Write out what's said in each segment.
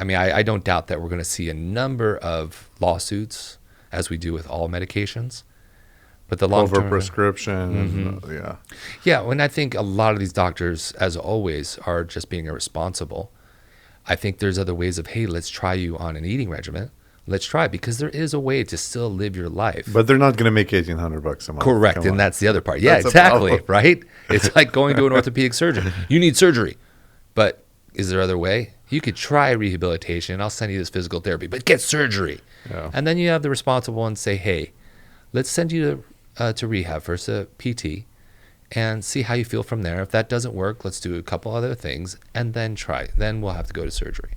I mean, I don't doubt that we're going to see a number of lawsuits, as we do with all medications. But the long-term Over-prescription, yeah. Yeah, and I think a lot of these doctors, as always, are just being irresponsible. I think there's other ways of, hey, let's try you on an eating regimen. Let's try it, because there is a way to still live your life. But they're not going to make $1,800 a month. Correct, Come and on. that's the other part. Yeah, That's a exactly, problem. right? It's like going to an orthopedic surgeon. You need surgery, but is there other way? You could try rehabilitation. I'll send you this physical therapy, but get surgery. Yeah. And then you have the responsible one say, hey, let's send you to rehab first, a PT, and see how you feel from there. If that doesn't work, let's do a couple other things and then try. Then we'll have to go to surgery.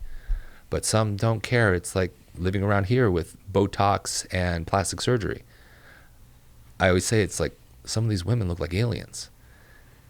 But some don't care. It's like living around here with Botox and plastic surgery. I always say it's like some of these women look like aliens.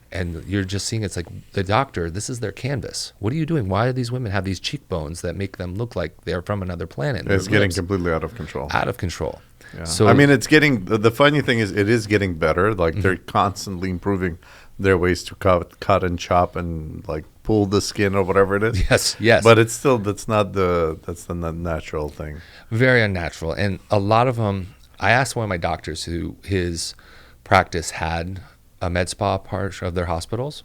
And you're just seeing, it's like the doctor, this is their canvas. What are you doing? Why do these women have these cheekbones that make them look like they're from another planet? It's Their getting lips completely out of control. out of control. Yeah. So I mean, it's getting, the funny thing is it is getting better. Like they're constantly improving their ways to cut and chop and like pull the skin or whatever it is. yes. But it's still, that's the natural thing. Very unnatural. And a lot of them, I asked one of my doctors who his practice had a med spa part of their hospitals.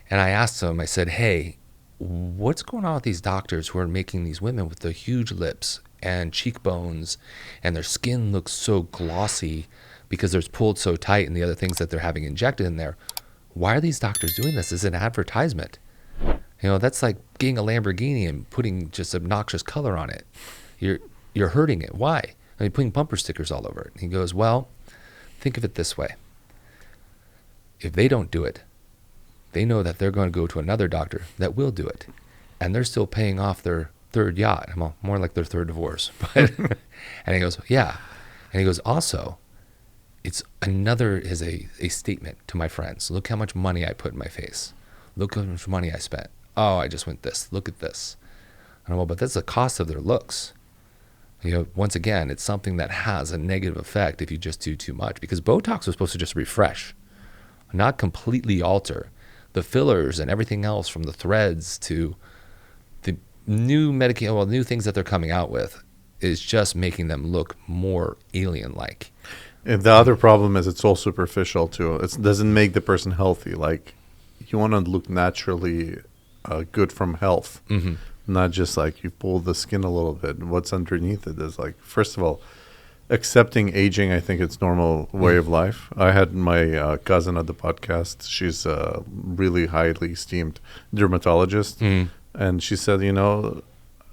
And I asked him, I said, hey, what's going on with these doctors who are making these women with the huge lips and cheekbones and their skin looks so glossy because they're pulled so tight and the other things that they're having injected in there? Why are these doctors doing this as an advertisement? You know, that's like getting a Lamborghini and putting just obnoxious color on it. You're hurting it. Why? I mean, putting bumper stickers all over it. And he goes, well, think of it this way. If they don't do it, they know that they're going to go to another doctor that will do it. And they're still paying off their third yacht. Well, more like their third divorce. But and he goes, yeah. And he goes, also, it's another is a statement to my friends. Look how much money I put in my face. Look how much money I spent. Oh, I just went this. Look at this. And well, but that's the cost of their looks. You know, once again, it's something that has a negative effect if you just do too much, because Botox was supposed to just refresh, not completely alter. The fillers and everything else, from the threads to the new new things that they're coming out with, is just making them look more alien-like. And the other problem is it's all superficial too. It doesn't make the person healthy. Like you want to look naturally good from health, not just like you pull the skin a little bit. What's underneath it is like, first of all, accepting aging. I think it's normal way of life. I had my cousin at the podcast. She's a really highly esteemed dermatologist, and she said, you know,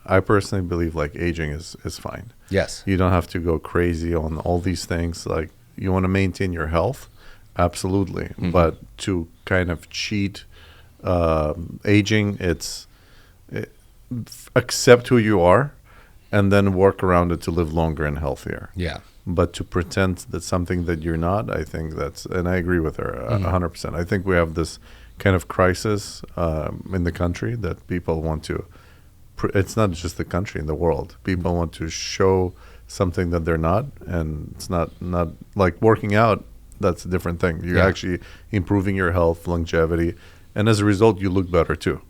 I personally believe like aging is fine. Yes. You don't have to go crazy on all these things. Like you want to maintain your health, absolutely. But to kind of cheat aging, accept who you are and then work around it to live longer and healthier. Yeah. But to pretend that's something that you're not, I think that's, and I agree with her 100%. I think we have this kind of crisis in the country that people want to, it's not just the country, in the world. People want to show something that they're not, and it's not like working out. That's a different thing. You're actually improving your health, longevity, and as a result, you look better too.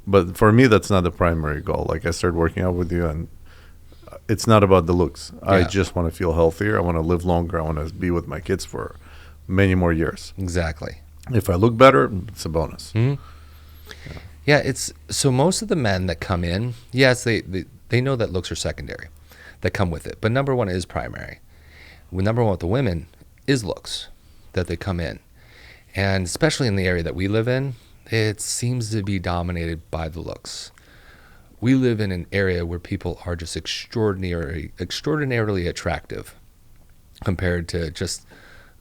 But for me, that's not the primary goal. Like I started working out with you, and it's not about the looks. I just want to feel healthier. I want to live longer. I want to be with my kids for many more years. Exactly. If I look better, it's a bonus. Yeah, it's so most of the men that come in, yes, they know that looks are secondary, that come with it. But number one is primary. Number one with the women is looks that they come in. And especially in the area that we live in, it seems to be dominated by the looks. We live in an area where people are just extraordinarily attractive compared to just,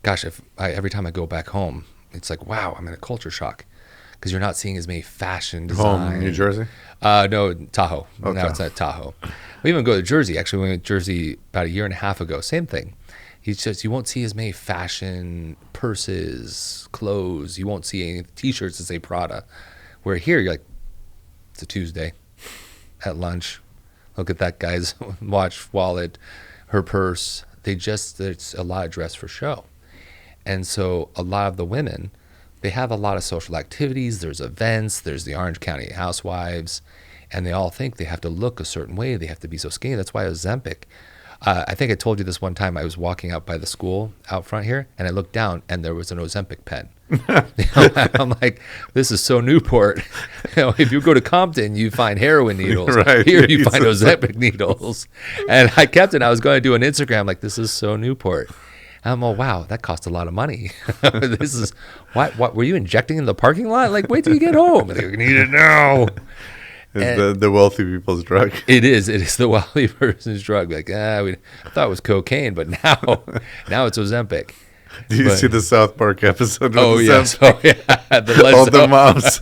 gosh, every time I go back home, it's like, wow, I'm in a culture shock. Because you're not seeing as many fashion design. Home, New Jersey? No, Tahoe. Okay. No, it's not Tahoe. We even go to Jersey. Actually, we went to Jersey about a year and a half ago. Same thing. You won't see as many fashion purses, clothes. You won't see any T-shirts that say Prada. Where here, you're like, it's a Tuesday at lunch. Look at that guy's watch, wallet, her purse. It's a lot of dress for show. And so a lot of the women, they have a lot of social activities. There's events. There's the Orange County Housewives. and they all think they have to look a certain way. They have to be so skinny. That's why Ozempic. I think I told you this one time. I was walking out by the school out front here, and I looked down, and there was an Ozempic pen. I'm like, this is so Newport. If you go to Compton, you find heroin needles. Right. Here you find Ozempic needles. And I kept it. I was going to do an Instagram like, this is so Newport. And I'm all, wow, that cost a lot of money. This is, what were you injecting in the parking lot? Like, wait till you get home. They need it now. It's the wealthy people's drug. It is the wealthy person's drug. Like, I thought it was cocaine, but now it's Ozempic. Do you see the South Park episode? Oh yes, all the moms.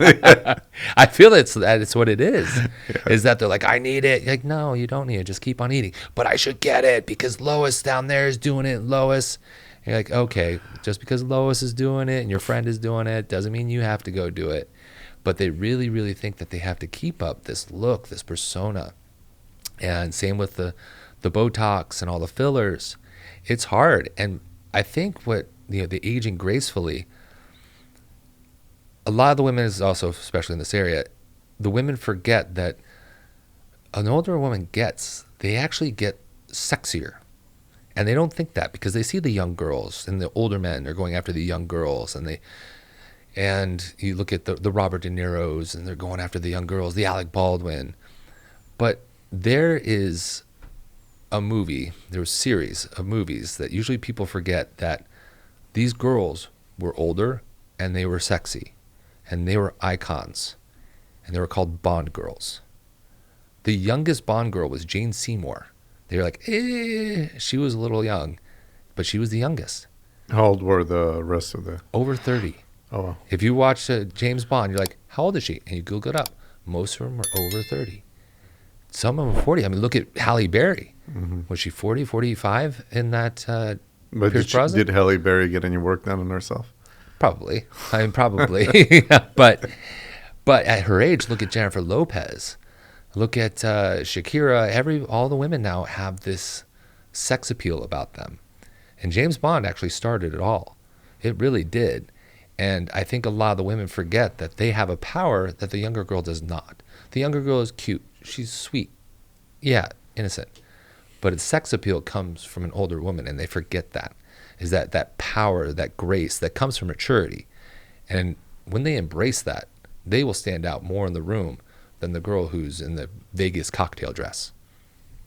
I feel that's what it is. Yeah. Is that they're like, I need it. You're like, no, you don't need it. Just keep on eating. But I should get it because Lois down there is doing it. Lois, you're like, okay, just because Lois is doing it and your friend is doing it doesn't mean you have to go do it. But they really, really think that they have to keep up this look, this persona. And same with the Botox and all the fillers. It's hard. And I think the aging gracefully, a lot of the women is also, especially in this area, the women forget that an older woman they actually get sexier. And they don't think that because they see the young girls and the older men are going after the young girls, and you look at the Robert De Niro's and they're going after the young girls, the Alec Baldwin. But there was a series of movies that usually people forget that these girls were older and they were sexy and they were icons and they were called Bond girls. The youngest Bond girl was Jane Seymour. They were like, she was a little young, but she was the youngest. How old were the rest of the? Over 30. Oh, wow. If you watch James Bond, you're like, how old is she? And you Google it up. Most of them are over 30. Some of them are 40. I mean, look at Halle Berry. Mm-hmm. Was she 40, 45 in that but Pierce Brosnan? Did Halle Berry get any work done on herself? Probably. I mean, probably. But at her age, look at Jennifer Lopez. Look at Shakira. All the women now have this sex appeal about them. And James Bond actually started it all. It really did. And I think a lot of the women forget that they have a power that the younger girl does not. The younger girl is cute. She's sweet. Yeah, innocent. But its sex appeal comes from an older woman, and they forget that. Is that power, that grace that comes from maturity. And when they embrace that, they will stand out more in the room than the girl who's in the Vegas cocktail dress.